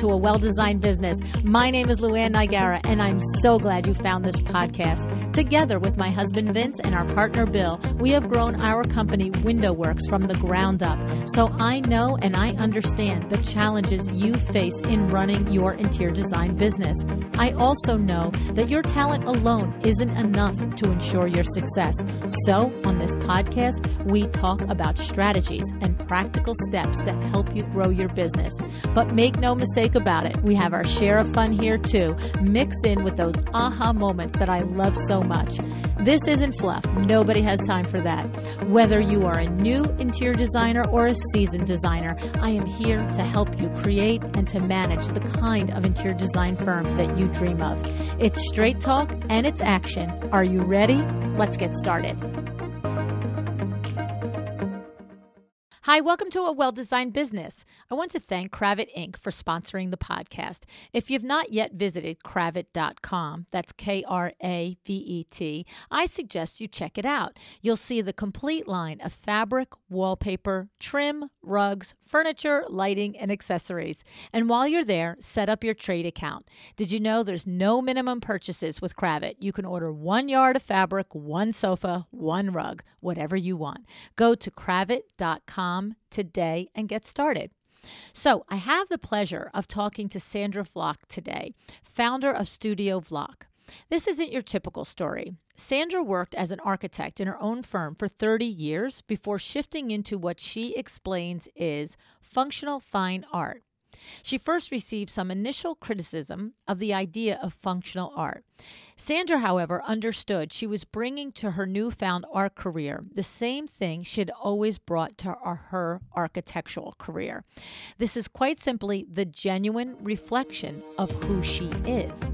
to A Well-Designed Business. My name is LuAnn Nigara, and I'm so glad you found this podcast. Together with my husband Vince and our partner Bill, we have grown our company WindowWorks from the ground up. So I know and I understand the challenges you face in running your interior design business. I also know that your talent alone isn't enough to ensure your success. So on this podcast, we talk about strategies and practical steps to help you grow your business. But make no mistake about it, we have our share of fun here too, mixed in with those aha moments that I love so much. This isn't fluff. Nobody has time for that. Whether you are a new interior designer or a seasoned designer, I am here to help you create and to manage the kind of interior design firm that you dream of. It's straight talk and it's action. Are you ready? Let's get started. Hi, welcome to A Well-Designed Business. I want to thank Kravet Inc. for sponsoring the podcast. If you've not yet visited kravet.com, that's Kravet, I suggest you check it out. You'll see the complete line of fabric, wallpaper, trim, rugs, furniture, lighting, and accessories. And while you're there, set up your trade account. Did you know there's no minimum purchases with Kravet? You can order 1 yard of fabric, 1 sofa, 1 rug, whatever you want. Go to kravet.com today and get started. So I have the pleasure of talking to Sandra Vlock today, founder of Studio Vlock. This isn't your typical story. Sandra worked as an architect in her own firm for 30 years before shifting into what she explains is functional fine art. She first received some initial criticism of the idea of functional art. Sandra, however, understood she was bringing to her newfound art career the same thing she had always brought to her architectural career. This is quite simply the genuine reflection of who she is.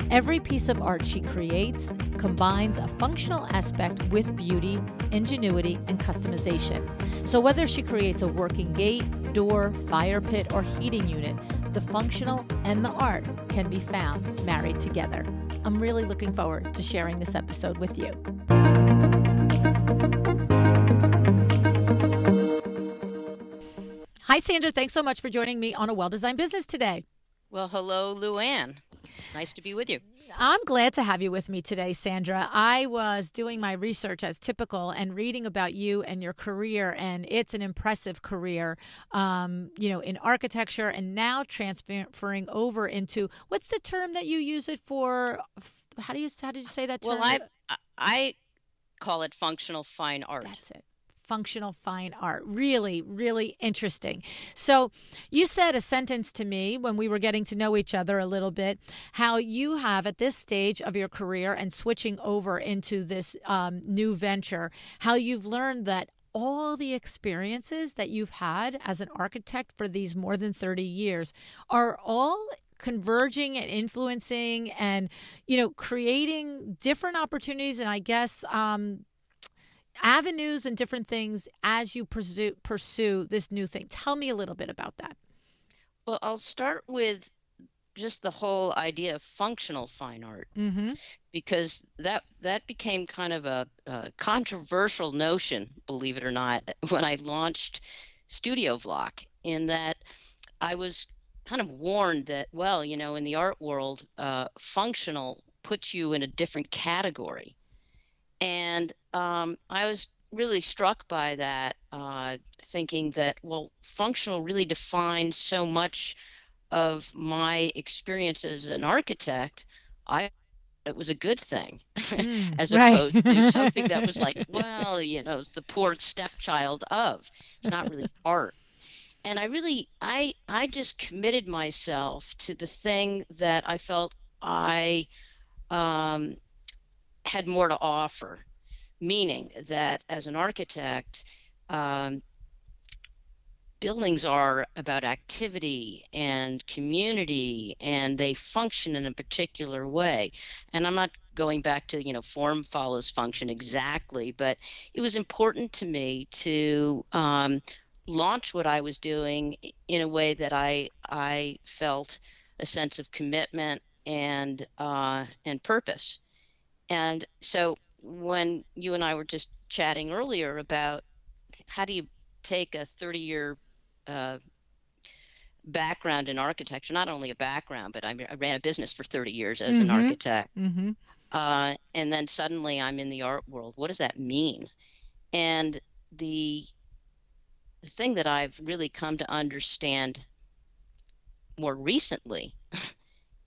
Every piece of art she creates combines a functional aspect with beauty, ingenuity, and customization. So whether she creates a working gate, door, fire pit, or heating unit, the functional and the art can be found married together. I'm really looking forward to sharing this episode with you. Hi, Sandra. Thanks so much for joining me on A Well-Designed Business today. Well, hello, LuAnn. Nice to be with you. I'm glad to have you with me today, Sandra. I was doing my research as typical and reading about you and your career, and it's an impressive career, in architecture and now transferring over into, what's the term that you use it for? How did you say that term? Well, I call it functional fine art. That's it. Functional fine art. Really, really interesting. So you said a sentence to me when we were getting to know each other a little bit, how you have at this stage of your career and switching over into this new venture, how you've learned that all the experiences that you've had as an architect for these more than 30 years are all converging and influencing and, creating different opportunities and I guess avenues and different things as you pursue this new thing. Tell me a little bit about that. Well, I'll start with just the whole idea of functional fine art, because that became kind of a controversial notion, believe it or not, when I launched Studio Vlock, in that I was kind of warned that, well, in the art world, functional puts you in a different category. And I was really struck by that, thinking that, well, functional really defines so much of my experience as an architect. It was a good thing, as opposed to something that was like, well, it's the poor stepchild of. It's not really art. And I just committed myself to the thing that I felt I had more to offer, meaning that as an architect, buildings are about activity and community, and they function in a particular way. And I'm not going back to, form follows function exactly, but it was important to me to launch what I was doing in a way that I felt a sense of commitment and purpose. And so when you and I were just chatting earlier about how do you take a 30-year background in architecture, not only a background, but I ran a business for 30 years as an architect. And then suddenly I'm in the art world. What does that mean? And the thing that I've really come to understand more recently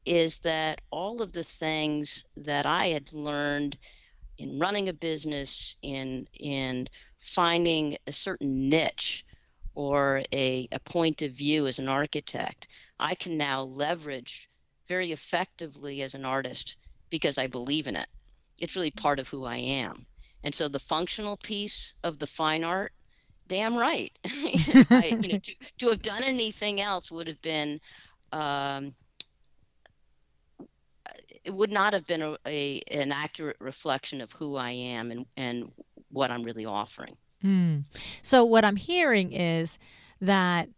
is that all of the things that I had learned in running a business, in finding a certain niche or a point of view as an architect, I can now leverage very effectively as an artist because I believe in it. It's really part of who I am. And so the functional piece of the fine art, damn right. To have done anything else would have been, it would not have been an accurate reflection of who I am and what I'm really offering. So what I'm hearing is that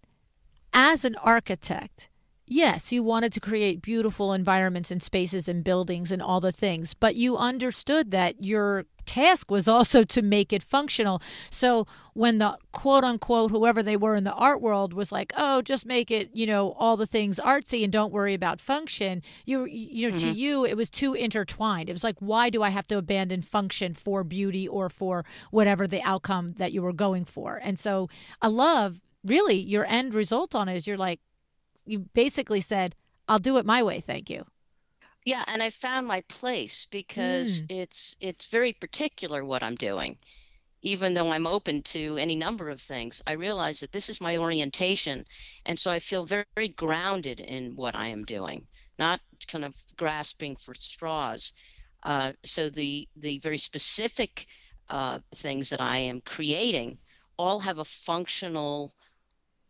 as an architect, yes, you wanted to create beautiful environments and spaces and buildings and all the things, but you understood that your task was also to make it functional. So when the quote unquote, whoever they were in the art world was like, oh, just make it, all the things artsy and don't worry about function, to you, it was too intertwined. It was like, why do I have to abandon function for beauty or for whatever the outcome that you were going for? And so I love really your end result on it is you basically said, I'll do it my way. Thank you. Yeah, and I found my place because it's very particular what I'm doing. Even though I'm open to any number of things, I realize that this is my orientation, and so I feel very, very grounded in what I am doing, not kind of grasping for straws. So the very specific things that I am creating all have a functional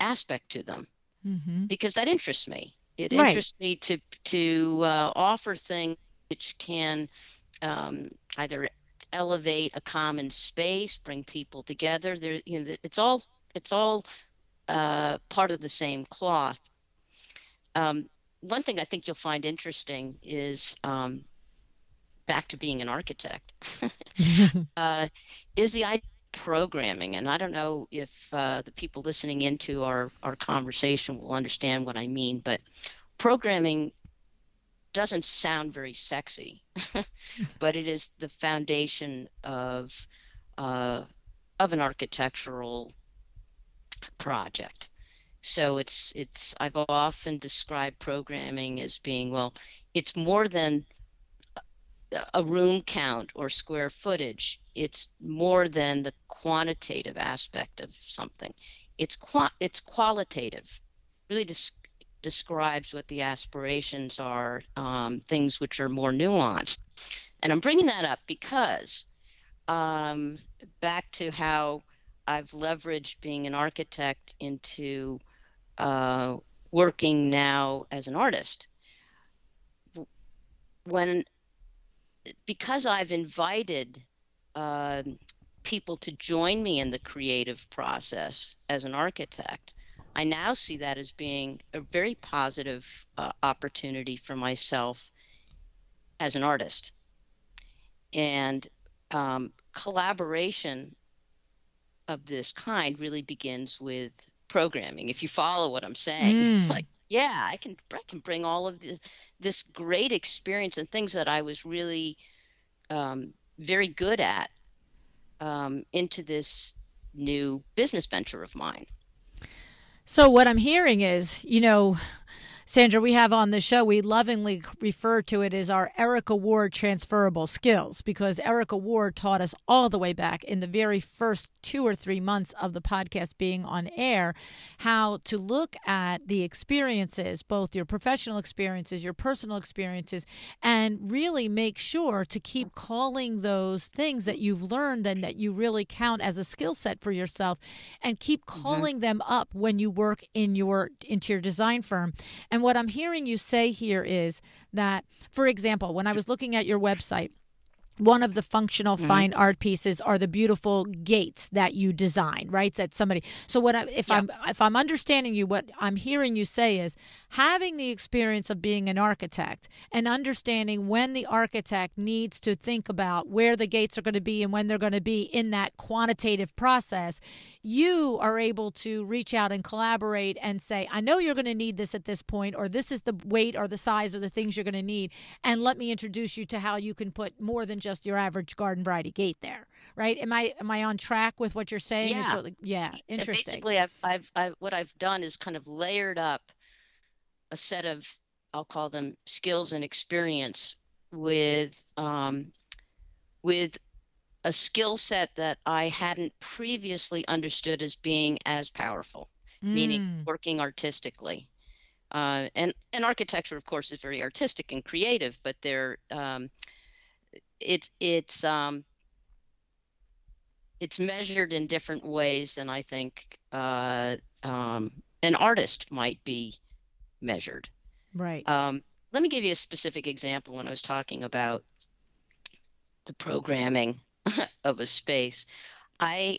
aspect to them because that interests me. It interests me to offer things which can either elevate a common space, bring people together. It's all part of the same cloth. One thing I think you'll find interesting is back to being an architect is the idea of programming. And I don't know if the people listening into our conversation will understand what I mean, but programming doesn't sound very sexy, but it is the foundation of an architectural project. So I've often described programming as being, well, it's more than a room count or square footage. It's more than the quantitative aspect of something. It's qualitative. Really describes what the aspirations are, things which are more nuanced. And I'm bringing that up because back to how I've leveraged being an architect into working now as an artist. Because I've invited people to join me in the creative process as an architect, I now see that as being a very positive opportunity for myself as an artist. And collaboration of this kind really begins with programming. If you follow what I'm saying, it's like, yeah, I can bring all of this great experience and things that I was really very good at into this new business venture of mine. So what I'm hearing is, Sandra, we have on the show, we lovingly refer to it as our Erica Ward transferable skills, because Erica Ward taught us all the way back in the very first 2 or 3 months of the podcast being on air, how to look at the experiences, both your professional experiences, your personal experiences, and really make sure to keep calling those things that you've learned and that you really count as a skill set for yourself, and keep calling them up when you work into your design firm. And what I'm hearing you say here is that, for example, when I was looking at your website, one of the functional fine art pieces are the beautiful gates that you design, right? That somebody. So if I'm understanding you, what I'm hearing you say is having the experience of being an architect and understanding when the architect needs to think about where the gates are going to be and when they're going to be in that quantitative process, you are able to reach out and collaborate and say, I know you're going to need this at this point, or this is the weight or the size or the things you're going to need, and let me introduce you to how you can put more than just your average garden variety gate there, right? Am I on track with what you're saying? Yeah. Interesting. Basically, what I've done is kind of layered up a set of, I'll call them skills and experience with a skill set that I hadn't previously understood as being as powerful, meaning working artistically. And architecture, of course, is very artistic and creative, but it's measured in different ways than I think an artist might be measured. Right. Let me give you a specific example. When I was talking about the programming of a space, I've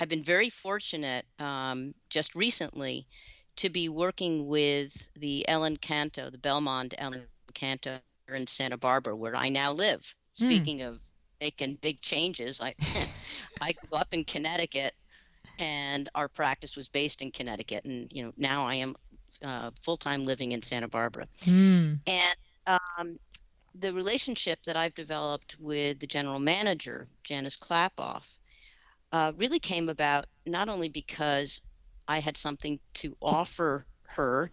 been very fortunate just recently to be working with the El Encanto, the Belmont El Encanto in Santa Barbara, where I now live. Speaking of making big changes, I grew up in Connecticut, and our practice was based in Connecticut, and now I am full-time living in Santa Barbara. And the relationship that I've developed with the general manager, Janice Klapoff, really came about not only because I had something to offer her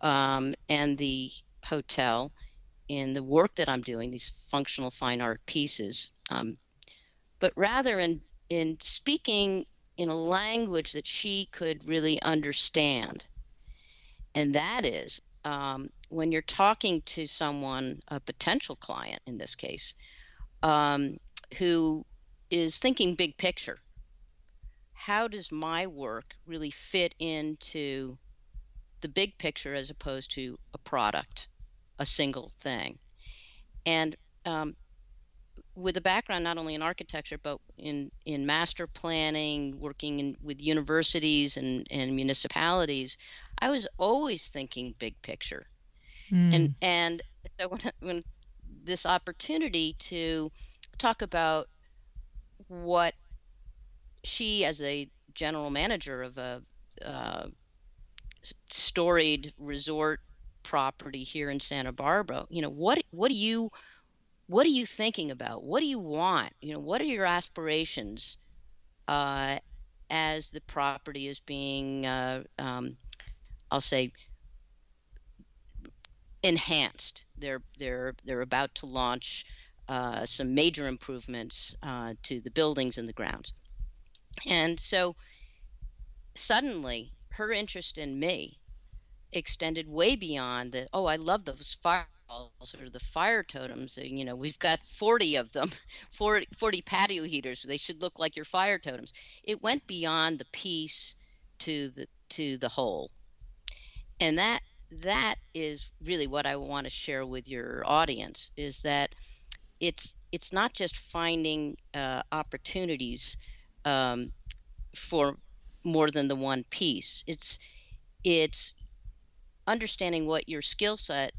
and the hotel in the work that I'm doing, these functional fine art pieces, but rather in speaking in a language that she could really understand. And that is when you're talking to someone, a potential client in this case, who is thinking big picture. How does my work really fit into the big picture as opposed to a product, a single thing? And with a background not only in architecture, but in master planning, working with universities and municipalities, I was always thinking big picture. And so when this opportunity to talk about what she, as a general manager of a storied resort property here in Santa Barbara, what are you thinking about? What do you want? What are your aspirations as the property is being, I'll say, enhanced? They're about to launch some major improvements to the buildings and the grounds. And so suddenly her interest in me extended way beyond I love those fireballs or the fire totems. We've got 40 of them, 40 patio heaters. They should look like your fire totems. It went beyond the piece to the whole. And that is really what I want to share with your audience, is that it's not just finding opportunities for more than the one piece. It's understanding what your skill set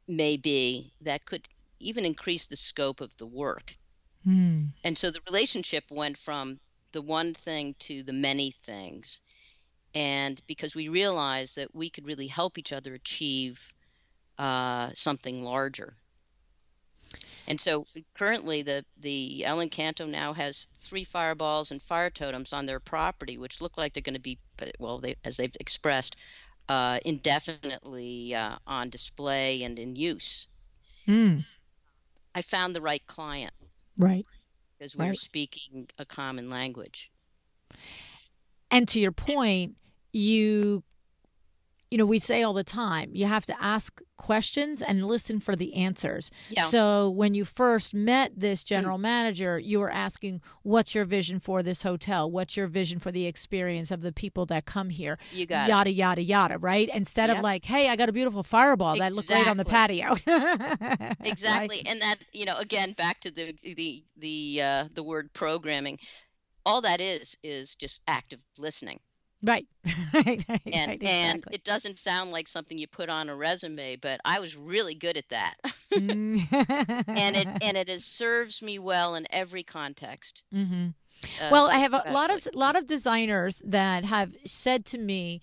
may be that could even increase the scope of the work. And so the relationship went from the one thing to the many things. And because we realized that we could really help each other achieve something larger. And so currently the El Encanto now has 3 fireballs and fire totems on their property, which look like they're going to be, as they've expressed, indefinitely on display and in use. I found the right client. Right. Because we're speaking a common language. And to your point, you we say all the time, you have to ask questions and listen for the answers. Yeah. So when you first met this general manager, you were asking, what's your vision for this hotel? What's your vision for the experience of the people that come here? You got yada, yada, yada, right? Instead of like, hey, I got a beautiful fireball that looked great on the patio. Exactly. Right? And that, again, back to the word programming, all that is just active listening. Right. And it doesn't sound like something you put on a resume, but I was really good at that. And it serves me well in every context. Mm-hmm. Well, I have a lot of designers that have said to me,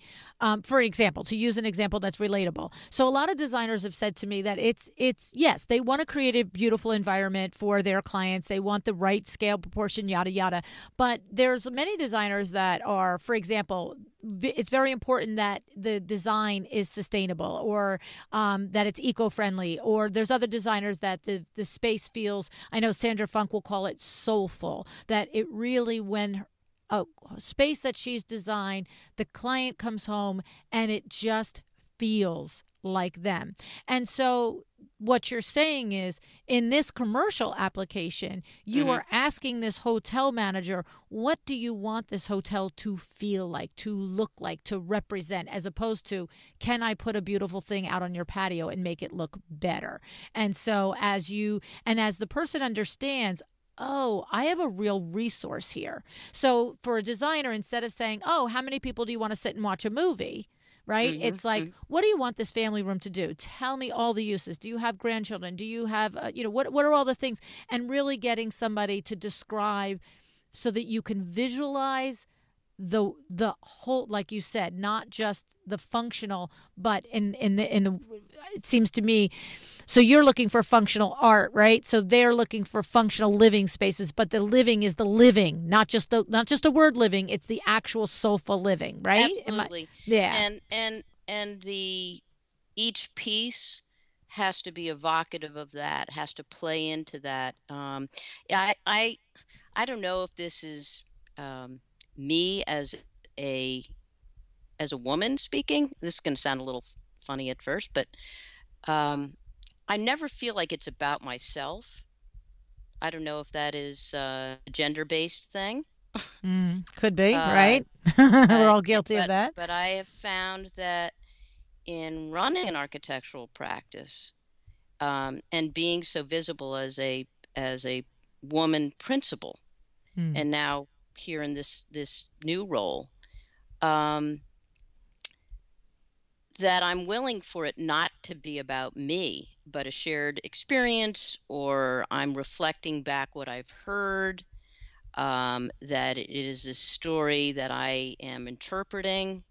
for example, to use an example that's relatable. So a lot of designers have said to me that it's yes, they want to create a beautiful environment for their clients. They want the right scale, proportion, yada, yada. But there's many designers that are, for example, it's very important that the design is sustainable or that it's eco-friendly, or there's other designers that the space feels, I know Sandra Vlock will call it soulful, that it really, when a space that she's designed, the client comes home and it just feels like them. And so what you're saying is, in this commercial application, you are asking this hotel manager, what do you want this hotel to feel like, to look like, to represent, as opposed to, can I put a beautiful thing out on your patio and make it look better? And so as the person understands, oh, I have a real resource here. So for a designer, instead of saying, oh, how many people do you want to sit and watch a movie? Right? It's like, what do you want this family room to do? Tell me all the uses. Do you have grandchildren? Do you have, what are all the things? And really getting somebody to describe so that you can visualize the whole, like you said, not just the functional, but in the it seems to me. So you're looking for functional art, right? So they're looking for functional living spaces, but the living is the living, not just a word living. It's the actual soulful living, right? Absolutely. Yeah. And each piece has to be evocative of that, has to play into that. I don't know if this is me as a woman speaking. This is going to sound a little funny at first, but I never feel like it's about myself. I don't know if that is a gender-based thing. Could be, right? We're all guilty of that. But I have found that in running an architectural practice, and being so visible as a woman principal, and now here in this new role, that I'm willing for it not to be about me, but a shared experience, or I'm reflecting back what I've heard, that it is a story that I am interpreting.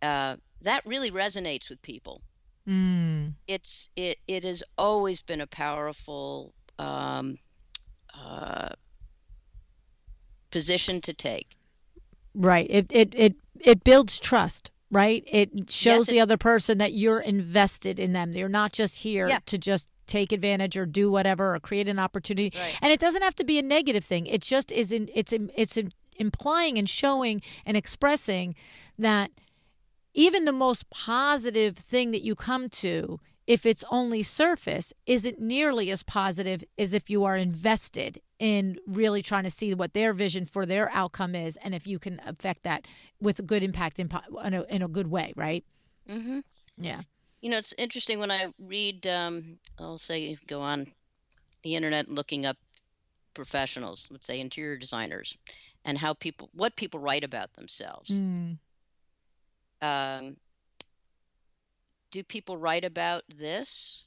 That really resonates with people. It has always been a powerful position to take. Right. It builds trust. Right? It shows the other person that you're invested in them. You're not just here to just take advantage or do whatever or create an opportunity. Right. And it doesn't have to be a negative thing. It just is. It's implying and showing and expressing that even the most positive thing that you come to, if it's only surface, isn't nearly as positive as if you are invested in really trying to see what their vision for their outcome is, and if you can affect that with a good impact in a good way, right? Mm-hmm. Yeah. It's interesting when I read, I'll say, go on the internet looking up professionals, let's say interior designers, and what people write about themselves. Do people write about this?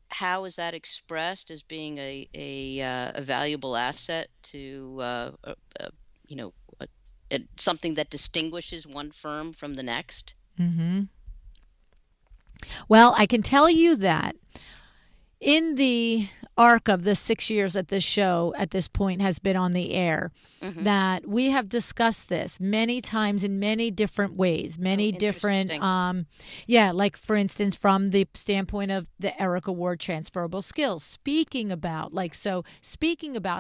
How is that expressed as being a valuable asset to something that distinguishes one firm from the next? Well, I can tell you that in the arc of the 6 years that this show at this point has been on the air, that we have discussed this many times in many different ways, many different, like for instance, from the standpoint of the Eric Award transferable skills, speaking about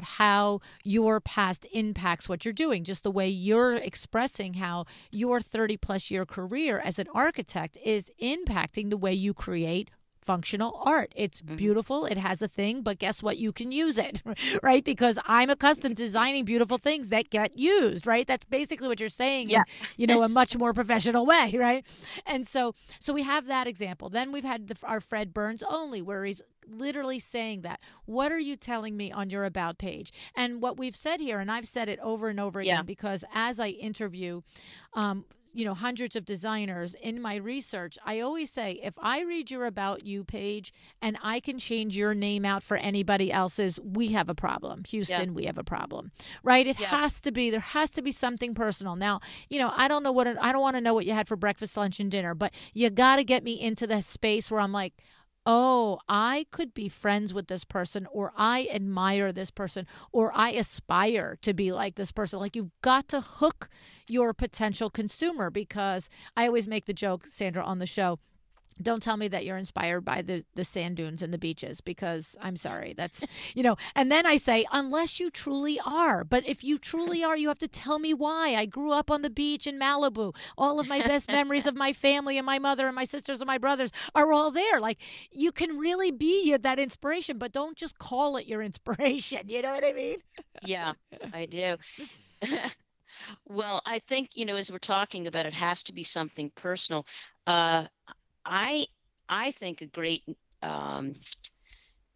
how your past impacts what you're doing, just the way you're expressing how your 30 plus year career as an architect is impacting the way you create functional art. It's beautiful. It has a thing, but guess what? You can use it, right? Because I'm accustomed to designing beautiful things that get used, right? That's basically what you're saying in, a much more professional way, right? And so we have that example. Then we've had our Fred Burns only, where he's literally saying that. What are you telling me on your about page? And what we've said here, and I've said it over and over again, because as I interview hundreds of designers in my research, I always say, if I read your About You page and I can change your name out for anybody else's, we have a problem. Houston, we have a problem, right? There has to be something personal. Now, I don't want to know what you had for breakfast, lunch, and dinner, but you got to get me into the space where I'm like, oh, I could be friends with this person, or I admire this person, or I aspire to be like this person. Like, you've got to hook your potential consumer, because I always make the joke, Sandra, on the show, don't tell me that you're inspired by the sand dunes and the beaches, because I'm sorry, that's, and then I say, unless you truly are. But if you truly are, you have to tell me why. I grew up on the beach in Malibu. All of my best memories of my family and my mother and my sisters and my brothers are all there. Like, you can really be that inspiration, but don't just call it your inspiration. You know what I mean? Yeah, I do. Well, I think, as we're talking about, it has to be something personal. I think a great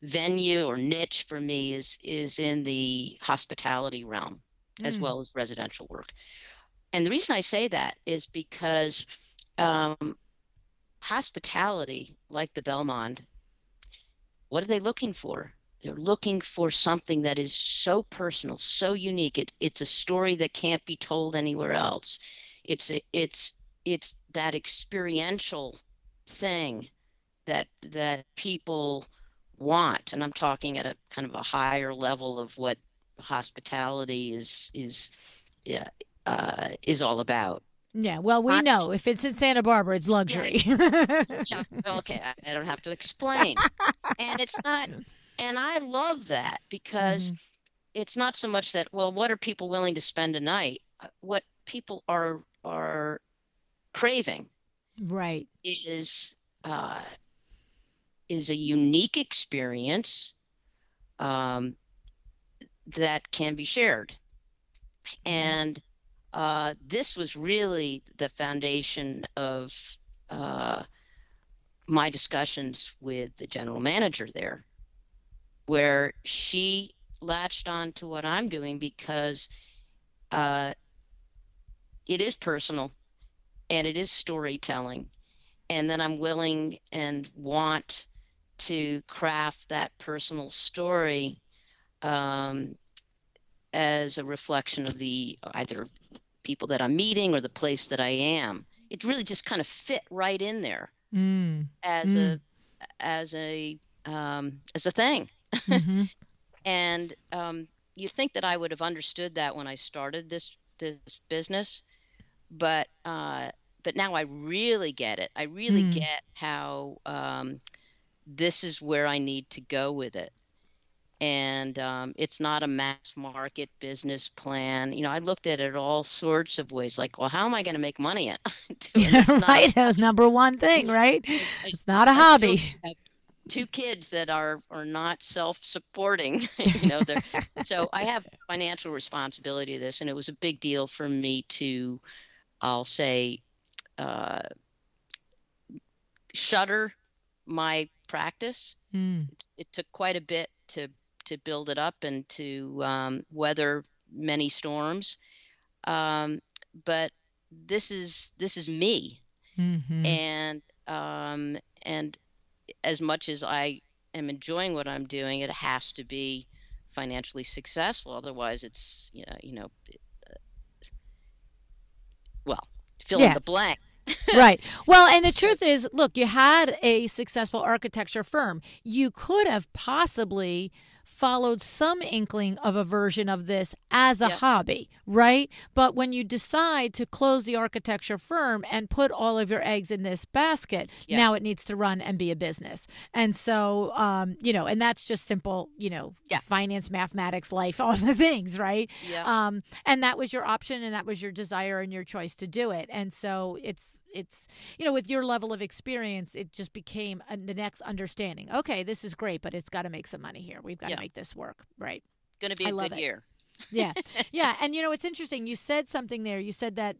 venue or niche for me is in the hospitality realm, as well as residential work. And the reason I say that is because hospitality, like the Belmont, what are they looking for? They're looking for something that is so personal, so unique. It's a story that can't be told anywhere else. It's that experiential thing that people want, and I'm talking at a kind of a higher level of what hospitality is all about. Yeah, well, we know if it's in Santa Barbara, it's luxury. Yeah, okay, I don't have to explain. And it's not, and I love that, because it's not so much that, well, what are people willing to spend a night? What people are craving, right, is a unique experience that can be shared. And this was really the foundation of my discussions with the general manager there, where she latched on to what I'm doing, because it is personal and it is storytelling. And then I'm willing and want to craft that personal story as a reflection of the either people that I'm meeting or the place that I am. It really just kind of fit right in there as a thing. And you'd think that I would have understood that when I started this business, but now I really get it. I really get how this is where I need to go with it. And it's not a mass market business plan. I looked at it all sorts of ways, like, well, how am I going to make money at doing this? Right, that's number one thing, right? It's not a hobby. I have 2 kids that are not self-supporting. So I have financial responsibility to this, and it was a big deal for me to, I'll say, shutter my practice. It took quite a bit to build it up and to weather many storms. But this is me, and as much as I am enjoying what I'm doing, it has to be financially successful. Otherwise, it's well, fill in the blank. Right. Well, and the So, truth is, look, you had a successful architecture firm. You could have possibly followed some inkling of a version of this as a yeah, hobby, right? But when you decide to close the architecture firm and put all of your eggs in this basket, yeah, now it needs to run and be a business. And so, and that's just simple, yeah, finance, mathematics, life, all the things, right? yeah. And that was your option and that was your desire and your choice to do it. And so it's with your level of experience, it just became the next understanding. Okay, this is great, but it's got to make some money here. We've got to Yeah. make this work, right? Going to be I a love good it. year. Yeah, yeah. And it's interesting. You said something there. You said that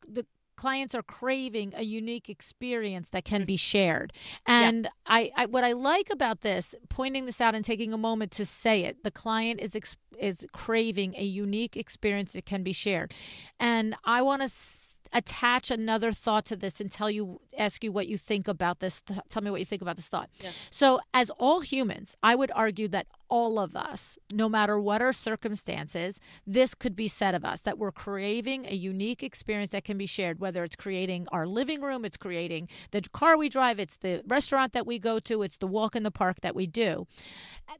the clients are craving a unique experience that can be shared. Yeah. And I what I like about this, pointing this out and taking a moment to say it, the client is craving a unique experience that can be shared. And I want to attach another thought to this and ask you what you think about this. Tell me what you think about this thought. Yeah. So, as all humans, I would argue that all of us, no matter what our circumstances, this could be said of us, that we're craving a unique experience that can be shared, whether it's creating our living room, it's creating the car we drive, it's the restaurant that we go to, it's the walk in the park that we do.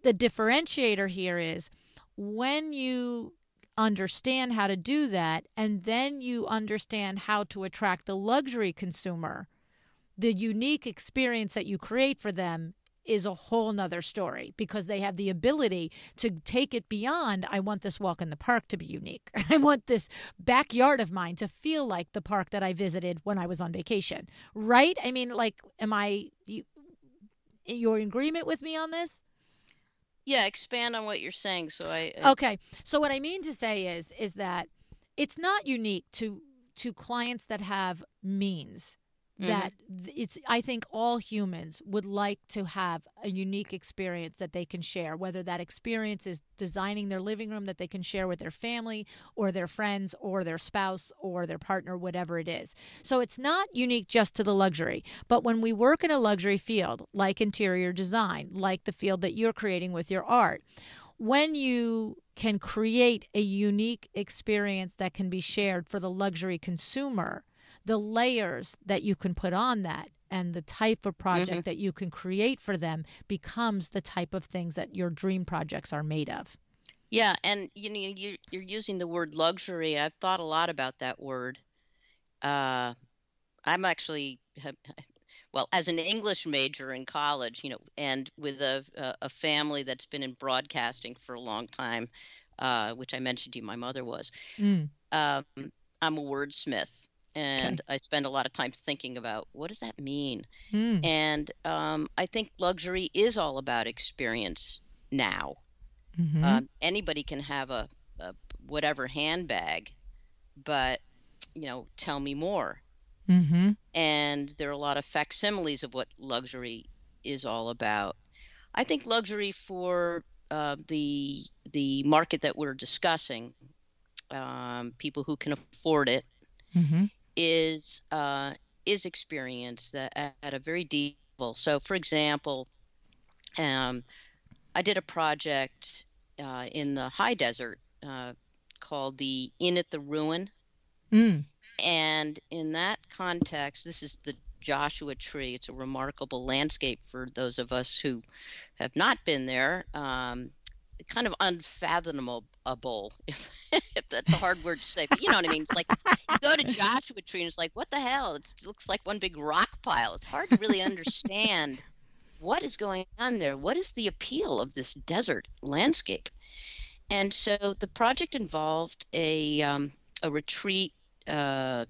The differentiator here is when you understand how to do that, and then you understand how to attract the luxury consumer, the unique experience that you create for them is a whole nother story, because they have the ability to take it beyond, I want this walk in the park to be unique. I want this backyard of mine to feel like the park that I visited when I was on vacation. Right? I mean, like, you're in agreement with me on this? Yeah, expand on what you're saying. So Okay. So what I mean to say is that it's not unique to clients that have means. That I think all humans would like to have a unique experience that they can share, whether that experience is designing their living room that they can share with their family or their friends or their spouse or their partner, whatever it is. So it's not unique just to the luxury. But when we work in a luxury field, like interior design, like the field that you're creating with your art, when you can create a unique experience that can be shared for the luxury consumer, the layers that you can put on that and the type of project that you can create for them becomes the type of things that your dream projects are made of. Yeah, and you're using the word luxury. I've thought a lot about that word. I'm actually well, as an English major in college, and with a family that's been in broadcasting for a long time, which I mentioned to you, my mother was. Mm. I'm a wordsmith. And Okay. I spend a lot of time thinking about what does that mean? Mm. And I think luxury is all about experience now. Mm-hmm. Anybody can have a whatever handbag, but tell me more. Mm-hmm. And there are a lot of facsimiles of what luxury is all about. I think luxury for the market that we're discussing, people who can afford it, Mm-hmm. is experience that at a very deep level. So, for example, I did a project in the high desert called the Inn at the Ruin, Mm. and in that context, this is the Joshua Tree. It's a remarkable landscape for those of us who have not been there. Kind of unfathomable, if that's a hard word to say, but you know what I mean. It's like you go to Joshua Tree and it's like, what the hell? It looks like one big rock pile. It's hard to really understand what is going on there. What is the appeal of this desert landscape? And so the project involved a retreat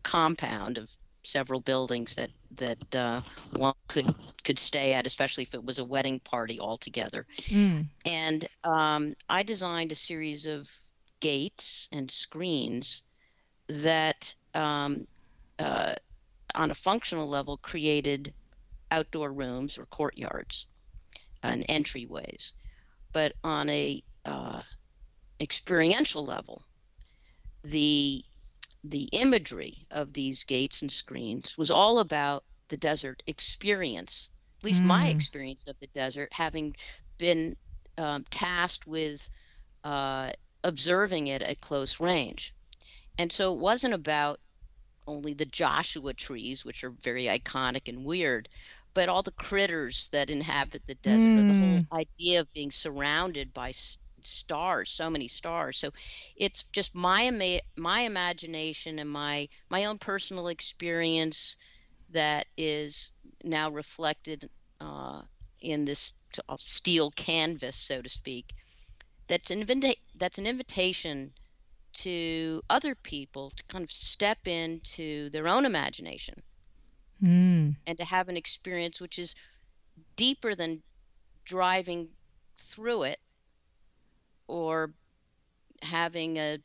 compound of several buildings that one could stay at, especially if it was a wedding party all together. Mm. And I designed a series of gates and screens that, on a functional level, created outdoor rooms or courtyards and entryways. But on a experiential level, the imagery of these gates and screens was all about the desert experience, at least my experience of the desert, having been tasked with observing it at close range. And so it wasn't about only the Joshua trees, which are very iconic and weird, but all the critters that inhabit the desert, or the whole idea of being surrounded by stars, so many stars. So it's just my imagination and my own personal experience that is now reflected in this steel canvas, so to speak. That's an invitation to other people to kind of step into their own imagination and to have an experience which is deeper than driving through it, or having a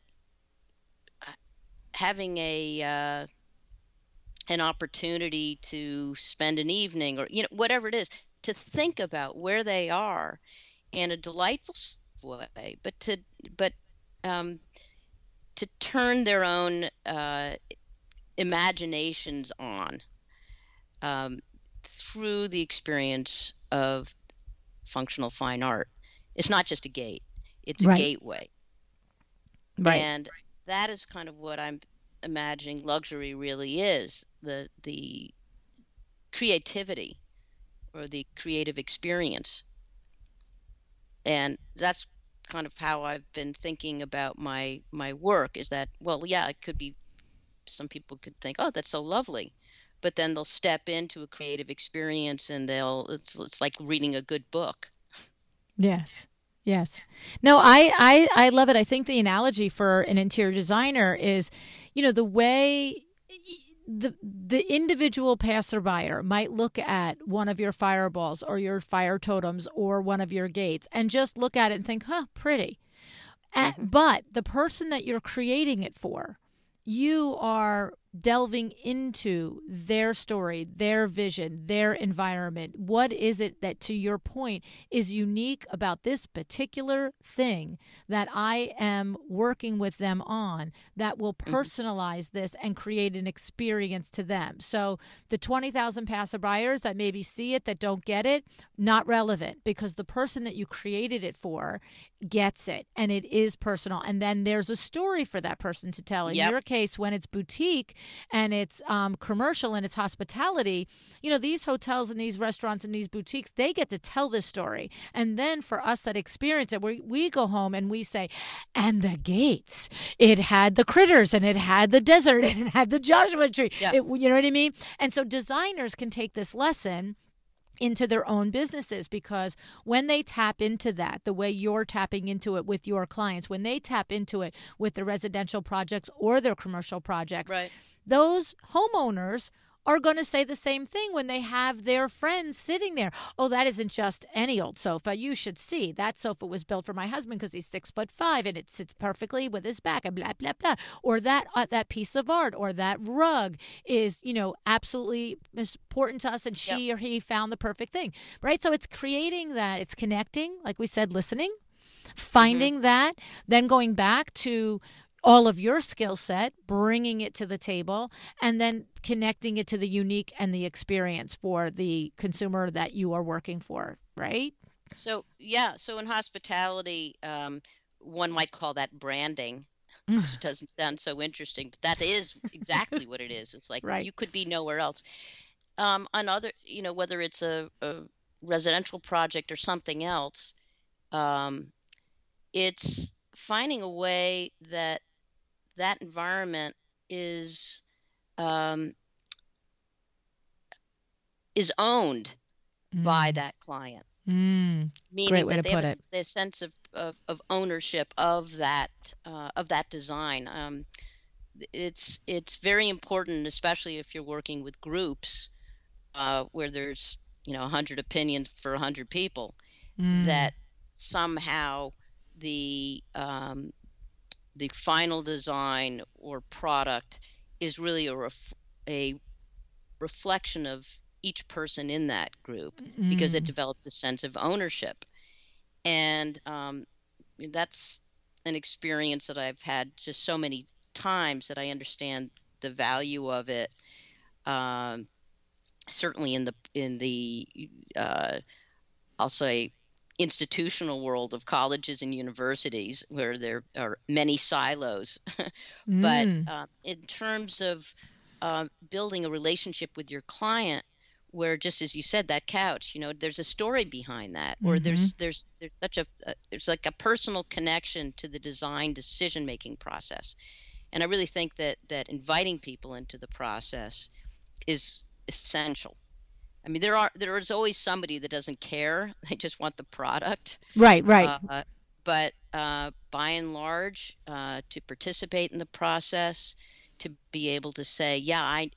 an opportunity to spend an evening, or whatever it is, to think about where they are in a delightful way, but to turn their own imaginations on through the experience of functional fine art. It's not just a gate, it's a gateway. Right. And that is kind of what I'm imagining luxury really is, the creativity or the creative experience. And that's kind of how I've been thinking about my work, is that, well, yeah, it could be, some people could think, oh, that's so lovely, but then they'll step into a creative experience and it's like reading a good book. Yes. Yes. No, I love it. I think the analogy for an interior designer is, the way the individual passerby might look at one of your fireballs or your fire totems or one of your gates and just look at it and think, pretty. But the person that you're creating it for, you are delving into their story, their vision, their environment. What is it that, to your point, is unique about this particular thing that I am working with them on that will personalize this and create an experience to them? So the 20,000 passerbyers that maybe see it, that don't get it, not relevant, because the person that you created it for gets it, and it is personal. And then there's a story for that person to tell. In your case, when it's boutique and it's commercial and it's hospitality, these hotels and these restaurants and these boutiques, they get to tell this story. And then for us that experience it, we go home and we say, and the gates, it had the critters and it had the desert and it had the Joshua tree. You know what I mean? And so designers can take this lesson into their own businesses, because when they tap into that, the way you're tapping into it with your clients, when they tap into it with their residential projects or their commercial projects, those homeowners are going to say the same thing when they have their friends sitting there. Oh, that isn't just any old sofa. You should see that sofa was built for my husband because he's 6'5" and it sits perfectly with his back and blah, blah, blah. Or that piece of art or that rug is, absolutely important to us, and she or he found the perfect thing, right? So it's creating that, it's connecting, like we said, listening, finding that, then going back to all of your skill set, bringing it to the table, and then connecting it to the unique and the experience for the consumer that you are working for, right? So in hospitality, one might call that branding, which doesn't sound so interesting, but that is exactly what it is. It's like you could be nowhere else. On other, whether it's a residential project or something else, it's finding a way that environment is owned by that client. Meaning Great way that to they put have it. a sense of ownership of that design. It's very important, especially if you're working with groups where there's 100 opinions for 100 people, that somehow the final design or product is really a reflection of each person in that group, because it develops a sense of ownership. And that's an experience that I've had just so many times that I understand the value of it. Certainly in the I'll say institutional world of colleges and universities, where there are many silos. But in terms of building a relationship with your client where, just as you said, that couch, there's a story behind that, or there's such there's like a personal connection to the design decision making process. And I really think that inviting people into the process is essential. I mean, there is always somebody that doesn't care; they just want the product. Right. But by and large, to participate in the process, to be able to say, yeah, I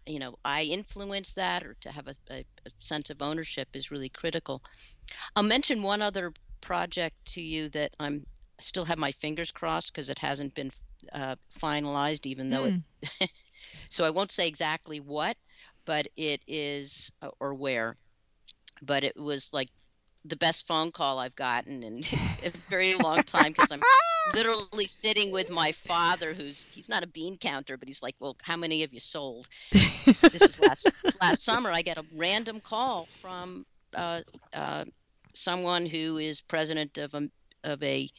influence that, or to have a sense of ownership is really critical. I'll mention one other project to you that I still have my fingers crossed because it hasn't been finalized, even though it. So I won't say exactly what, but it is, or where, but it was like the best phone call I've gotten in a very long time, because I'm literally sitting with my father, he's not a bean counter, but he's like, well, how many have you sold? This was last summer. I get a random call from someone who is president of a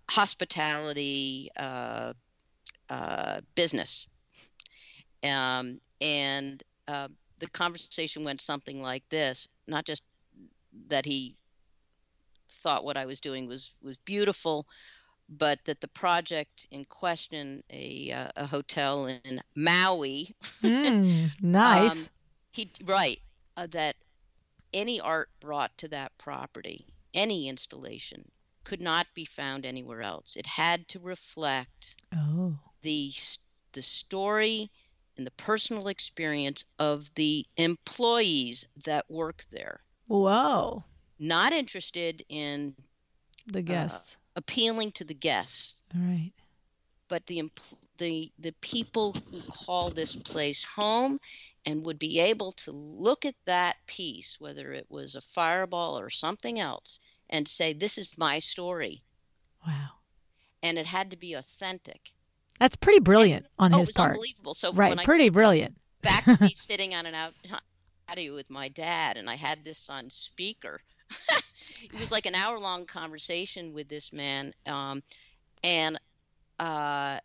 hospitality business. And the conversation went something like this: not just that he thought what I was doing was beautiful, but that the project in question, a hotel in Maui, nice. That any art brought to that property, any installation, could not be found anywhere else. It had to reflect the story and the personal experience of the employees that work there. Whoa. Not interested in the guests, appealing to the guests. All right. But the people who call this place home and would be able to look at that piece, whether it was a fireball or something else, and say, this is my story. Wow. And it had to be authentic. That's pretty brilliant on his part. Unbelievable. So right, pretty brilliant. Back to me sitting on an patio with my dad, and I had this on speaker. It was like an hour-long conversation with this man, and that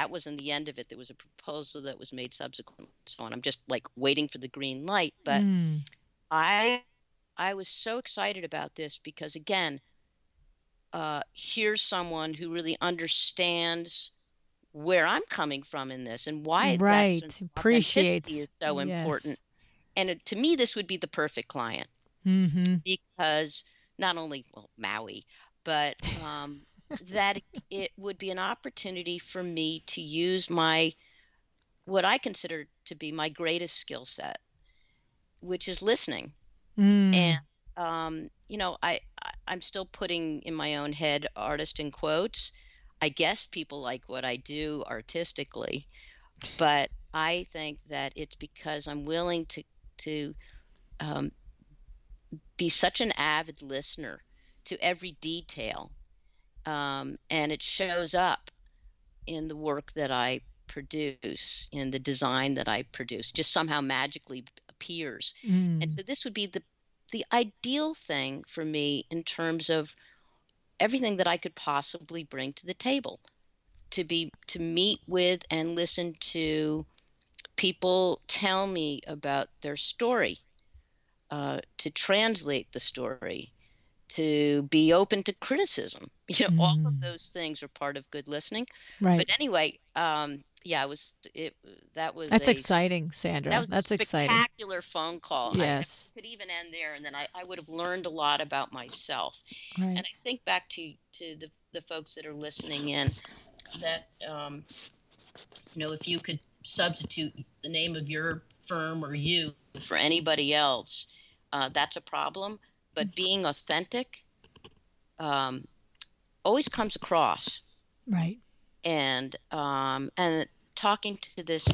wasn't the end of it. There was a proposal that was made subsequently, so on. I'm just like waiting for the green light. But I was so excited about this because, again, here's someone who really understands where I'm coming from in this and why appreciates is so important. And to me, this would be the perfect client, because not only Maui, but that it would be an opportunity for me to use what I consider to be my greatest skill set, which is listening. And I'm still putting in my own head artist in quotes. I guess people like what I do artistically, but I think that it's because I'm willing to be such an avid listener to every detail, and it shows up in the work that I produce, in the design that I produce, just somehow magically appears. And so this would be the ideal thing for me in terms of everything that I could possibly bring to the table, to meet with and listen to people tell me about their story, to translate the story, to be open to criticism. All of those things are part of good listening. Right. But anyway, that's exciting, Sandra. That was That's a exciting. Spectacular phone call. Yes. I could even end there, and then I would have learned a lot about myself. Right. And I think back to the folks that are listening in, that if you could substitute the name of your firm or you for anybody else, that's a problem. But being authentic always comes across. Right. And talking to this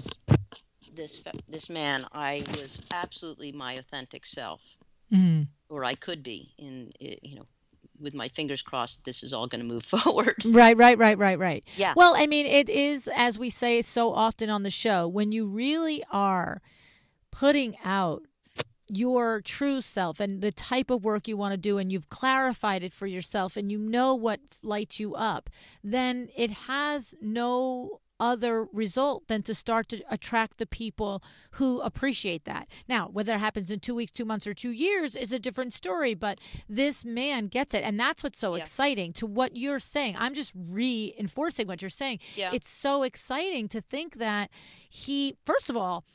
man, I was absolutely my authentic self, or I could be, with my fingers crossed, this is all going to move forward. Right. Yeah. Well, I mean, it is, as we say so often on the show, when you really are putting out your true self and the type of work you want to do, and you've clarified it for yourself and you know what lights you up, then it has no other result than to start to attract the people who appreciate that. Now, whether it happens in 2 weeks, 2 months, or 2 years is a different story, but this man gets it. And that's what's so exciting to what you're saying. I'm just reinforcing what you're saying. Yeah. It's so exciting to think that he, first of all,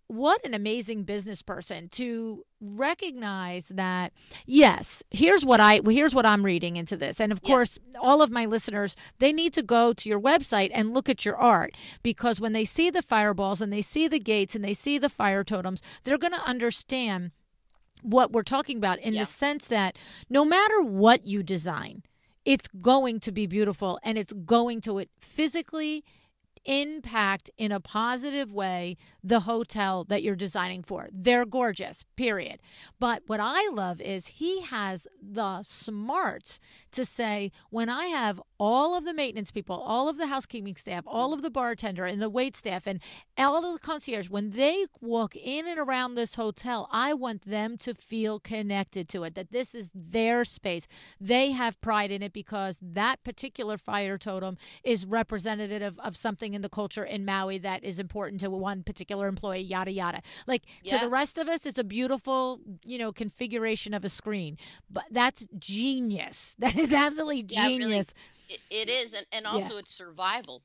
what an amazing business person to recognize that, yes, here's what I'm reading into this. And of course, all of my listeners, they need to go to your website and look at your art, because when they see the fireballs and they see the gates and they see the fire totems, they're going to understand what we're talking about in the sense that no matter what you design, it's going to be beautiful and it's going to physically impact in a positive way the hotel that you're designing for. They're gorgeous, period. But what I love is he has the smarts to say, when I have all of the maintenance people, all of the housekeeping staff, all of the bartender and the wait staff and all of the concierge, when they walk in and around this hotel, I want them to feel connected to it, that this is their space. They have pride in it because that particular fire totem is representative of something in the culture in Maui that is important to one particular employee, yada, yada. Like to the rest of us, it's a beautiful, configuration of a screen. But that's genius. That is absolutely genius. Really, it is. And also it's survival.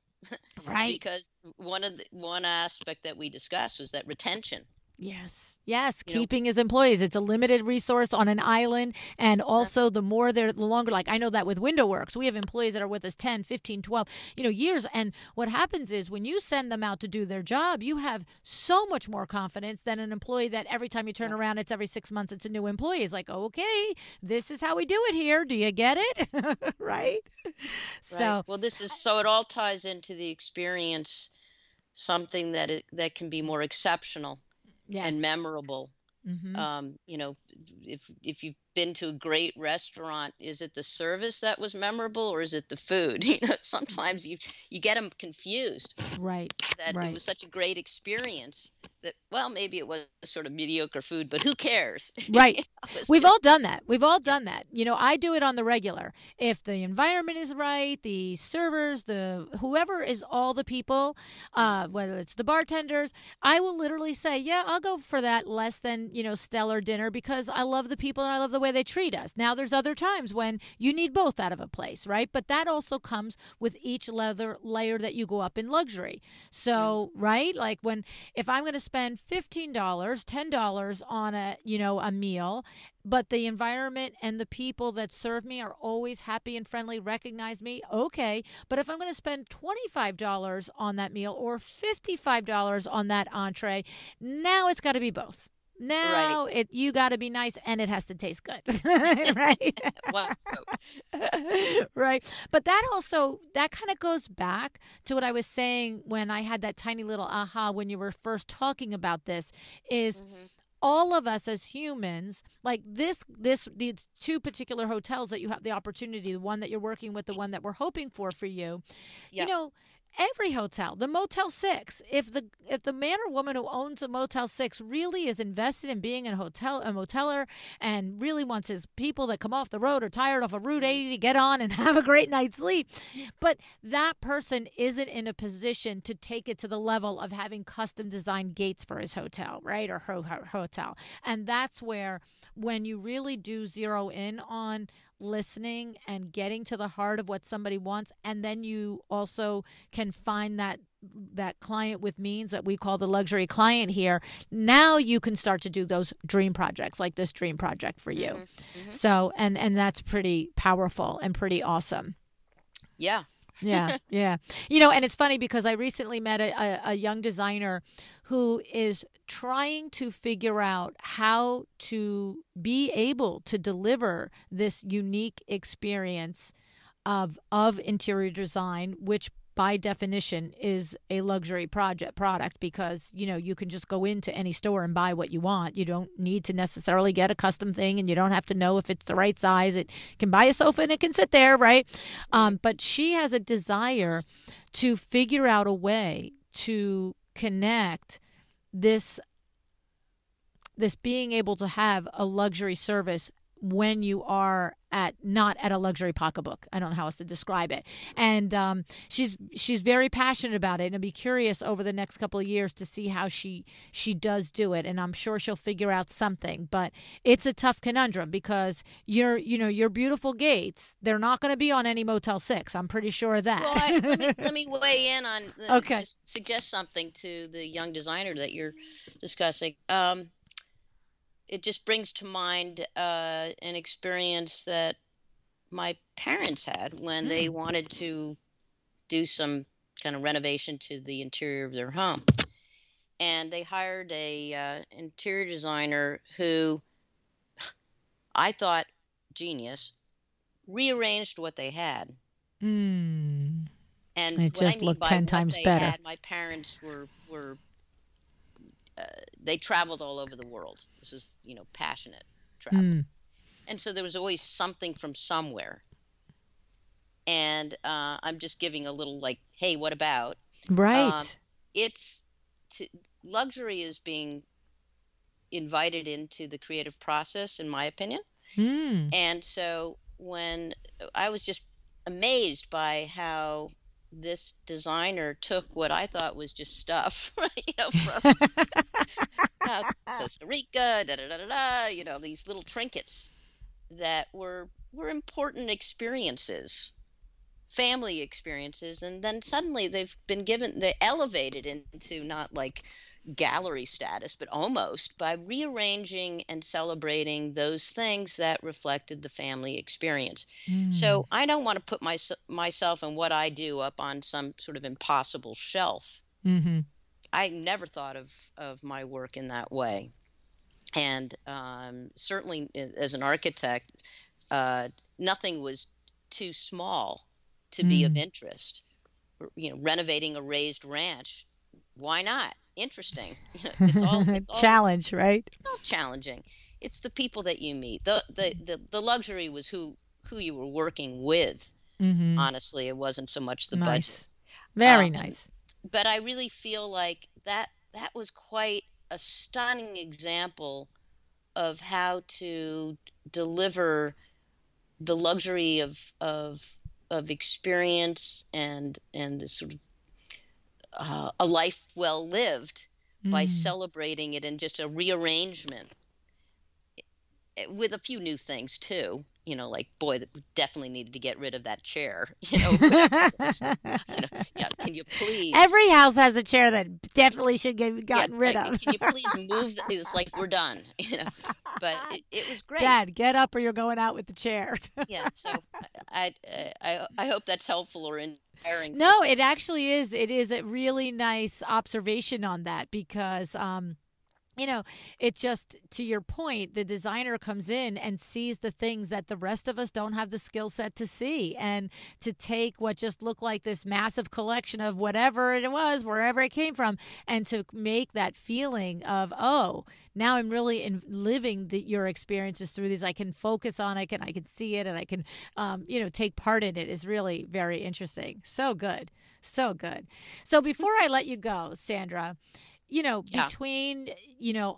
Right. Because one aspect that we discussed was that retention. Yes. Keeping his employees. It's a limited resource on an island. And also the longer, like I know that with WindowWorks, we have employees that are with us 10, 15, 12, years. And what happens is when you send them out to do their job, you have so much more confidence than an employee that every time you turn around, it's every 6 months, it's a new employee. It's like, okay, this is how we do it here. Do you get it? Right? So, well, it all ties into the experience, something that can be more exceptional. Yes. And memorable. Mm-hmm. If you've been to a great restaurant, is it the service that was memorable or is it the food? Sometimes you get them confused. Right. That it was such a great experience that, well, maybe it was sort of mediocre food, but who cares? Right. We've all done that. I do it on the regular. If the environment is right, the servers, whoever is all the people, whether it's the bartenders, I will literally say, I'll go for that less than, stellar dinner because I love the people and I love the way they treat us. Now, there's other times when you need both out of a place, right? But that also comes with each layer that you go up in luxury. So, right? Like if I'm going to spend $15, $10 on a meal, but the environment and the people that serve me are always happy and friendly, recognize me, okay. But if I'm going to spend $25 on that meal or $55 on that entree, now it's got to be both. Now you got to be nice and it has to taste good, right? Wow. Right. But that kind of goes back to what I was saying when I had that tiny little aha when you were first talking about this is all of us as humans, like these two particular hotels that you have the opportunity, the one that you're working with, the one that we're hoping for you, every hotel, the Motel 6, if the man or woman who owns a Motel 6 really is invested in being a moteler and really wants his people that come off the road or tired off of Route 80 to get on and have a great night's sleep, but that person isn't in a position to take it to the level of having custom designed gates for his hotel, right, or her hotel. And that's where when you really do zero in on listening and getting to the heart of what somebody wants, and then you also can find that client with means that we call the luxury client here, now you can start to do those dream projects like this dream project for you. Mm-hmm. So and that's pretty powerful and pretty awesome. Yeah. And it's funny because I recently met a young designer who is trying to figure out how to be able to deliver this unique experience of interior design, which by definition is a luxury product because, you can just go into any store and buy what you want. You don't need to necessarily get a custom thing and you don't have to know if it's the right size. It can buy a sofa and it can sit there, right? But she has a desire to figure out a way to connect this being able to have a luxury service when you are not at a luxury pocketbook. I don't know how else to describe it. And she's very passionate about it, and I'd be curious over the next couple of years to see how she does do it. And I'm sure she'll figure out something. But it's a tough conundrum because your beautiful gates, they're not going to be on any Motel 6. I'm pretty sure of that. Well, let me weigh in on okay. Just suggest something to the young designer that you're discussing. It just brings to mind an experience that my parents had when they wanted to do some kind of renovation to the interior of their home. And they hired a interior designer who I thought genius, rearranged what they had. And it just looked 10 times better. My parents were they traveled all over the world. This was, passionate travel. And so there was always something from somewhere. And I'm just giving a little hey, what about? Right. Luxury is being invited into the creative process, in my opinion. And so when I was just amazed by how this designer took what I thought was just stuff, from Costa Rica, these little trinkets that were important experiences, family experiences, and then suddenly they elevated into not gallery status, but almost by rearranging and celebrating those things that reflected the family experience. So I don't want to put myself and what I do up on some sort of impossible shelf. I never thought of my work in that way. And certainly as an architect, nothing was too small to be of interest. Renovating a raised ranch, why not? Interesting. It's all challenge, right? It's all challenging. It's the people that you meet. The luxury was who you were working with. Honestly, it wasn't so much the budget. Very nice. But I really feel like that was quite a stunning example of how to deliver the luxury of experience and the sort of a life well lived by celebrating it in just a rearrangement with a few new things too. Boy, that definitely needed to get rid of that chair. Can you please? Every house has a chair that definitely should get gotten rid of. Can you please move? It's we're done. But it was great. Dad, get up or you're going out with the chair. Yeah. So I hope that's helpful or inspiring. No, it actually is. It is a really nice observation on that because. It just, to your point, the designer comes in and sees the things that the rest of us don't have the skill set to see. And to take what just looked like this massive collection of whatever it was, wherever it came from, and to make that feeling of, oh, now I'm really living your experiences through these. I can focus on it, and I can see it, and I can, take part in it is really very interesting. So good. So good. So before I let you go, Sandra, between,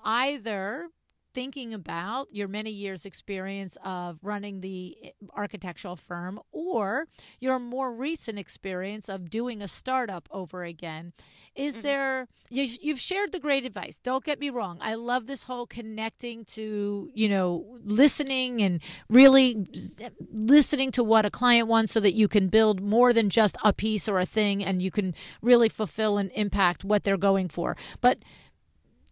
either thinking about your many years experience of running the architectural firm or your more recent experience of doing a startup over again, is there, you've shared the great advice. Don't get me wrong. I love this whole connecting to, listening and really listening to what a client wants so that you can build more than just a piece or a thing and you can really fulfill and impact what they're going for. But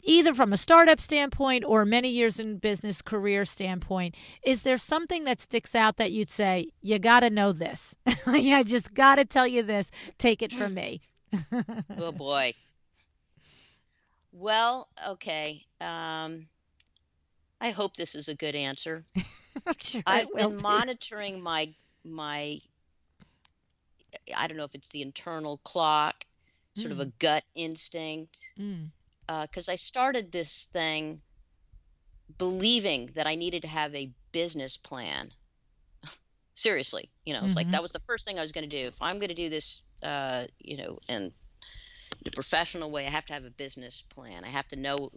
either from a startup standpoint or many years in business career standpoint, is there something that sticks out that you'd say, you got to know this? I just got to tell you this. Take it from me. Oh, boy. Well, okay. I hope this is a good answer. I'm sure I've been monitoring my, I don't know if it's the internal clock, sort of a gut instinct. Because I started this thing believing that I needed to have a business plan. Seriously, it's that was the first thing I was going to do. If I'm going to do this, in a professional way, I have to have a business plan. I have to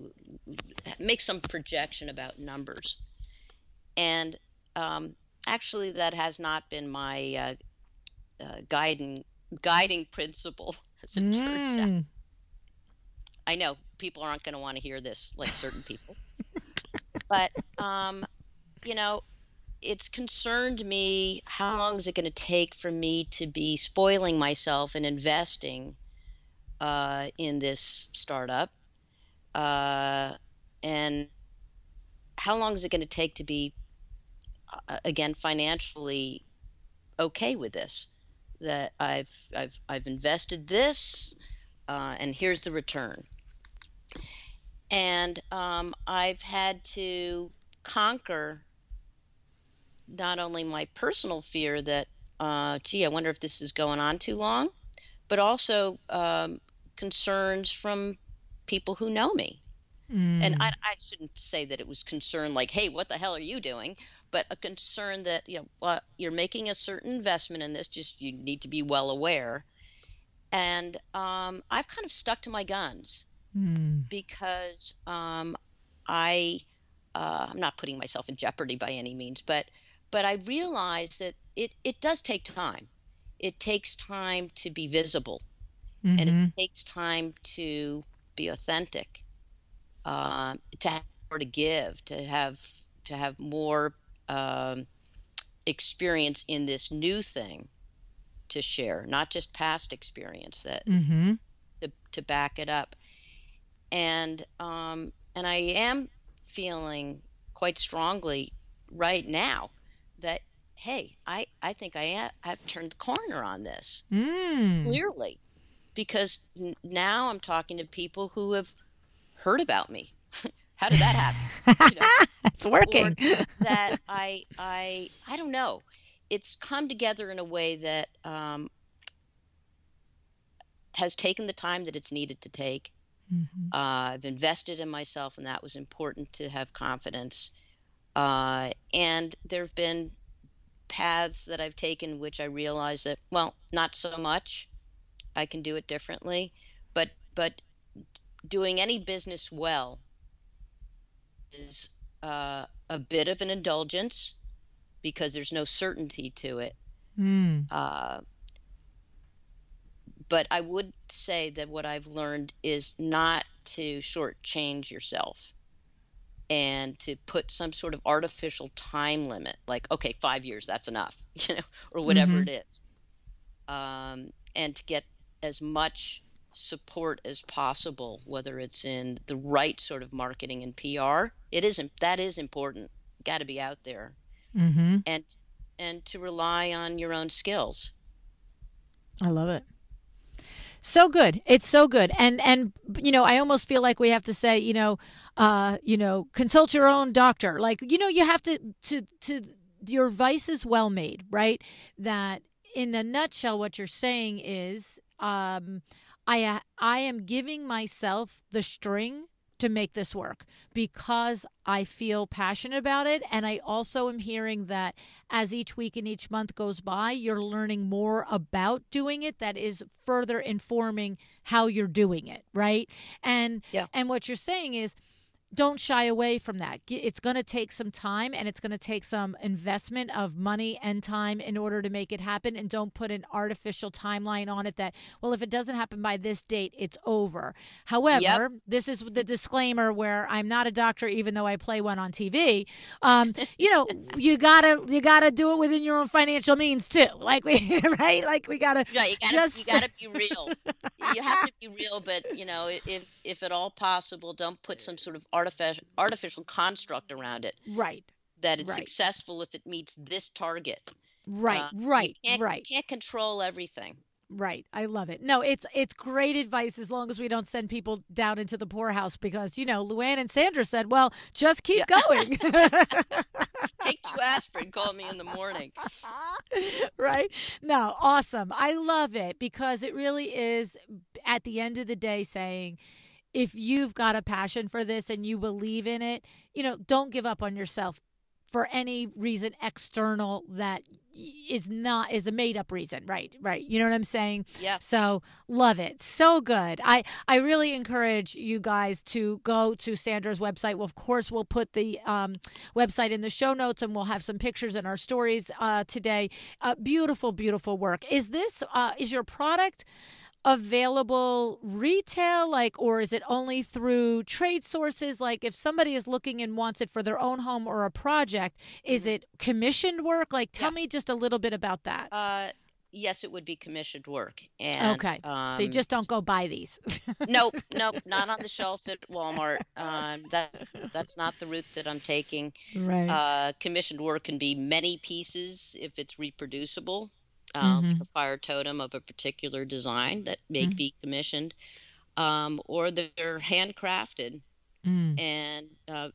make some projection about numbers. And actually, that has not been my guiding principle, as it turns out. I know people aren't going to want to hear this, like certain people, but you know, it's concerned me. How long is it going to take for me to be spoiling myself and investing in this startup? And how long is it going to take to be, again, financially okay with this? That I've invested this, and here's the return. And I've had to conquer not only my personal fear that, gee, I wonder if this is going on too long, but also concerns from people who know me. And I shouldn't say that it was concern like, hey, what the hell are you doing? But a concern that, you're making a certain investment in this, just you need to be well aware. And I've kind of stuck to my guns because I'm not putting myself in jeopardy by any means, but I realize that it does take time. It takes time to be visible, and it takes time to be authentic, to have more to give, to have more experience in this new thing to share, not just past experience that to back it up. And I am feeling quite strongly right now that, hey, I think I've turned the corner on this clearly, because now I'm talking to people who have heard about me. How did that happen? It's working. Or that I don't know. It's come together in a way that has taken the time that it's needed to take. I've invested in myself, and that was important to have confidence. And there have been paths that I've taken which I realize that, well, not so much. I can do it differently. But doing any business well is a bit of an indulgence because there's no certainty to it. But I would say that what I've learned is not to shortchange yourself and to put some sort of artificial time limit, like, okay, 5 years, that's enough, or whatever it is. And to get as much support as possible, whether it's in the right sort of marketing and PR. That is important. Got to be out there. And to rely on your own skills. I love it. So good. It's so good. And I almost feel like we have to say, consult your own doctor. Like, you have to your advice is well made, right? That in a nutshell, what you're saying is, I am giving myself the string to make this work because I feel passionate about it. And I also am hearing that as each week and each month goes by, you're learning more about doing it that is further informing how you're doing it, right? And what you're saying is, don't shy away from that. It's going to take some time, and it's going to take some investment of money and time in order to make it happen. And don't put an artificial timeline on it that, well, if it doesn't happen by this date, it's over. However, this is the disclaimer where I'm not a doctor, even though I play one on TV. You gotta do it within your own financial means too. Like right? Like we gotta. Right, you gotta be real. You have to be real, but if at all possible, don't put some sort of artificial construct around it. Right. That it's successful if it meets this target. Right. You can't control everything. Right. I love it. No, it's great advice as long as we don't send people down into the poorhouse because, LuAnn and Sandra said, well, just keep going. Take 2 aspirin, call me in the morning. Right. No, awesome. I love it because it really is at the end of the day saying, if you've got a passion for this and you believe in it, don't give up on yourself. for any reason external that is a made up reason. Right. You know what I'm saying? Yeah. So love it. So good. I really encourage you guys to go to Sandra's website. Well, of course, we'll put the website in the show notes, and we'll have some pictures in our stories today. Beautiful, beautiful work. Is your product available retail, or is it only through trade sources? Like, if somebody is looking and wants it for their own home or a project, is it commissioned work? Tell me just a little bit about that. Yes, it would be commissioned work. And okay, so you just don't go buy these. Nope, not on the shelf at Walmart. That's not the route that I'm taking. Right. Commissioned work can be many pieces if it's reproducible. A fire totem of a particular design that may be commissioned, or they're handcrafted and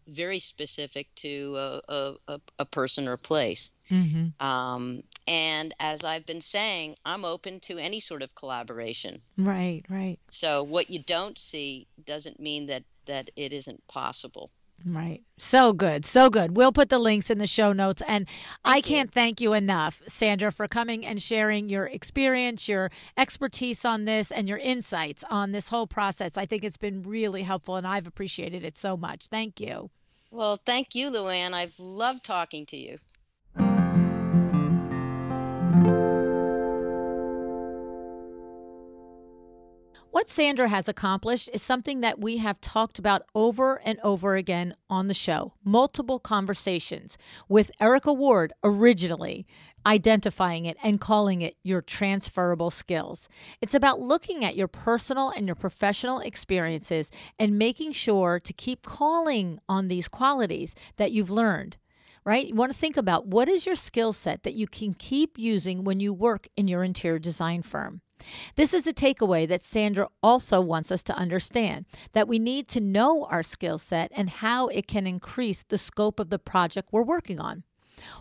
very specific to a person or place. And as I've been saying, I'm open to any sort of collaboration. Right. So what you don't see doesn't mean that it isn't possible. Right. So good. So good. We'll put the links in the show notes. And I can't thank you enough, Sandra, for coming and sharing your experience, your expertise on this, and your insights on this whole process. I think it's been really helpful, and I've appreciated it so much. Thank you. Well, thank you, LuAnn. I've loved talking to you. What Sandra has accomplished is something that we have talked about over and over again on the show. Multiple conversations with Erica Ward originally, identifying it and calling it your transferable skills. It's about looking at your personal and your professional experiences and making sure to keep calling on these qualities that you've learned. Right? You want to think about, what is your skill set that you can keep using when you work in your interior design firm? This is a takeaway that Sandra also wants us to understand, that we need to know our skill set and how it can increase the scope of the project we're working on.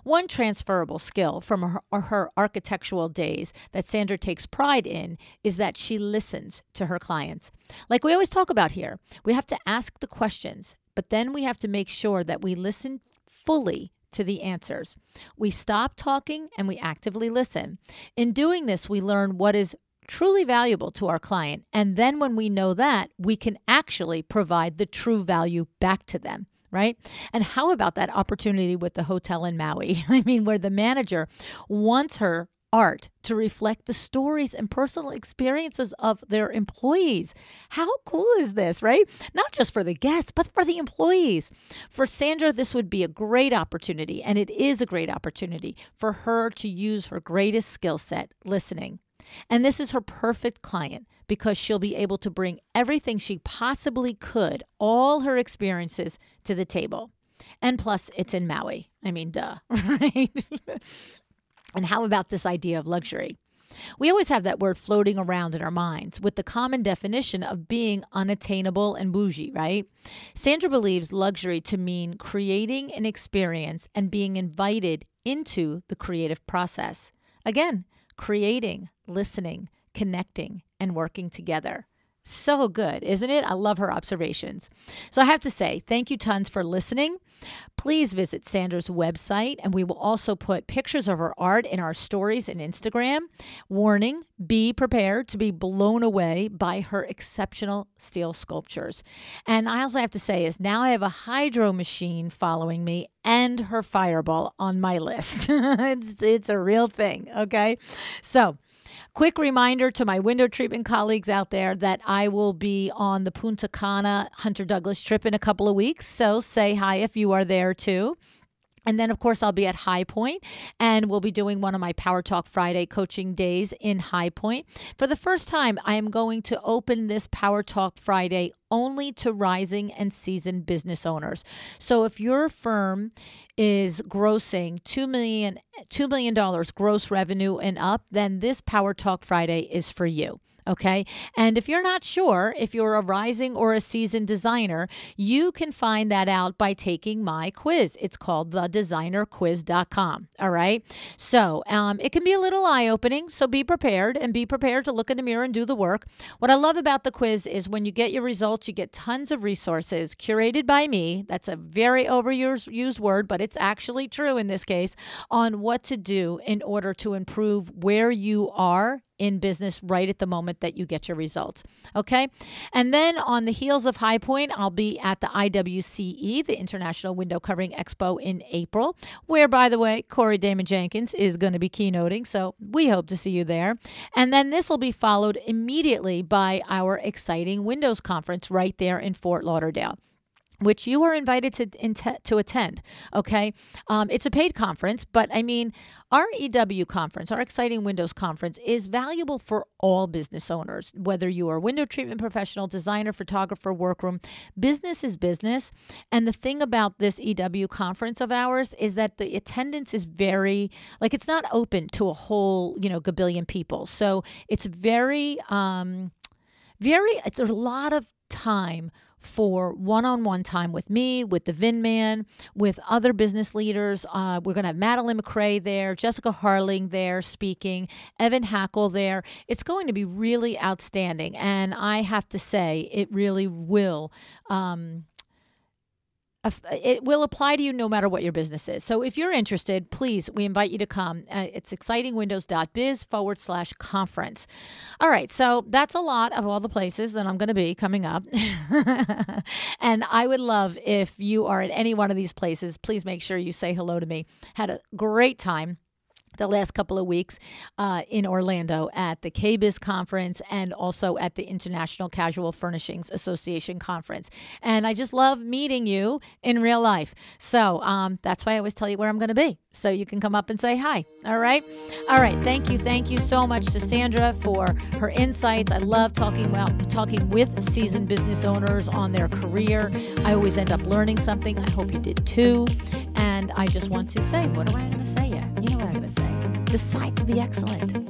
One transferable skill from her architectural days that Sandra takes pride in is that she listens to her clients. Like we always talk about here, we have to ask the questions, but then we have to make sure that we listen fully to the answers. We stop talking and we actively listen. In doing this, we learn what is truly valuable to our client. And then when we know that, we can actually provide the true value back to them, right? And how about that opportunity with the hotel in Maui? I mean, where the manager wants her art to reflect the stories and personal experiences of their employees. How cool is this, right? Not just for the guests, but for the employees. For Sandra, this would be a great opportunity, and it is a great opportunity for her to use her greatest skill set, listening. And this is her perfect client because she'll be able to bring everything she possibly could, all her experiences, to the table. And plus, it's in Maui. I mean, duh, right? And how about this idea of luxury? We always have that word floating around in our minds with the common definition of being unattainable and bougie, right? Sandra believes luxury to mean creating an experience and being invited into the creative process. Again, creating, listening, connecting, and working together. So good, isn't it? I love her observations. So I have to say, thank you tons for listening. Please visit Sandra's website, and we will also put pictures of her art in our stories and Instagram. Warning, be prepared to be blown away by her exceptional steel sculptures. And I also have to say is now I have a hydro machine following me and her fireball on my list. It's a real thing, okay? So, quick reminder to my window treatment colleagues out there that I will be on the Punta Cana Hunter Douglas trip in a couple of weeks. So say hi if you are there too. And then, of course, I'll be at High Point, and we'll be doing one of my Power Talk Friday coaching days in High Point. For the first time, I am going to open this Power Talk Friday only to rising and seasoned business owners. So if your firm is grossing $2 million gross revenue and up, then this Power Talk Friday is for you. Okay. And if you're not sure if you're a rising or a seasoned designer, you can find that out by taking my quiz. It's called thedesignerquiz.com. All right. So it can be a little eye-opening. So be prepared and be prepared to look in the mirror and do the work. What I love about the quiz is when you get your results, you get tons of resources curated by me. That's a very overused word, but it's actually true in this case, on what to do in order to improve where you are in business right at the moment that you get your results. Okay. And then on the heels of High Point, I'll be at the IWCE, the International Window Covering Expo in April, where, by the way, Corey Damon Jenkins is going to be keynoting. So we hope to see you there. And then this will be followed immediately by our exciting Windows conference right there in Fort Lauderdale, which you are invited to attend, okay? It's a paid conference, but I mean, our EW conference, our Exciting Windows conference, is valuable for all business owners, whether you are a window treatment professional, designer, photographer, workroom. Business is business. And the thing about this EW conference of ours is that the attendance is very, like, it's not open to a whole, gabillion people. So it's very, it's a lot of time for one-on-one time with me, with the Vin Man, with other business leaders. We're going to have Madeline McRae there, Jessica Harling there speaking, Evan Hackle there. It's going to be really outstanding. And I have to say, it really will it will apply to you no matter what your business is. So if you're interested, please, we invite you to come. It's excitingwindows.biz/conference. All right. So that's a lot of all the places that I'm going to be coming up. And I would love if you are at any one of these places, please make sure you say hello to me. Had a great time the last couple of weeks in Orlando at the KBIS conference and also at the International Casual Furnishings Association conference. And I just love meeting you in real life. So that's why I always tell you where I'm going to be, so you can come up and say hi. All right. All right. Thank you. Thank you so much to Sandra for her insights. I love talking with seasoned business owners on their career. I always end up learning something. I hope you did too. And I just want to say, what am I going to say yet? You know what I'm going to say. Decide to be excellent.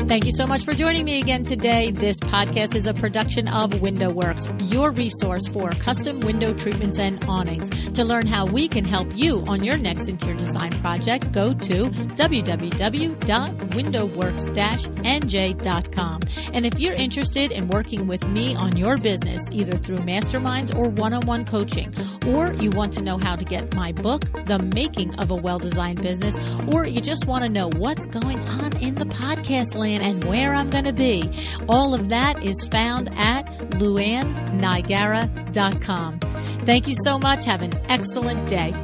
Thank you so much for joining me again today. This podcast is a production of WindowWorks, your resource for custom window treatments and awnings. To learn how we can help you on your next interior design project, go to www.windowworks-nj.com. And if you're interested in working with me on your business, either through masterminds or one-on-one coaching, or you want to know how to get my book, The Making of a Well-Designed Business, or you just want to know what's going on in the podcast land and where I'm going to be, all of that is found at LuAnnNigara.com. Thank you so much. Have an excellent day.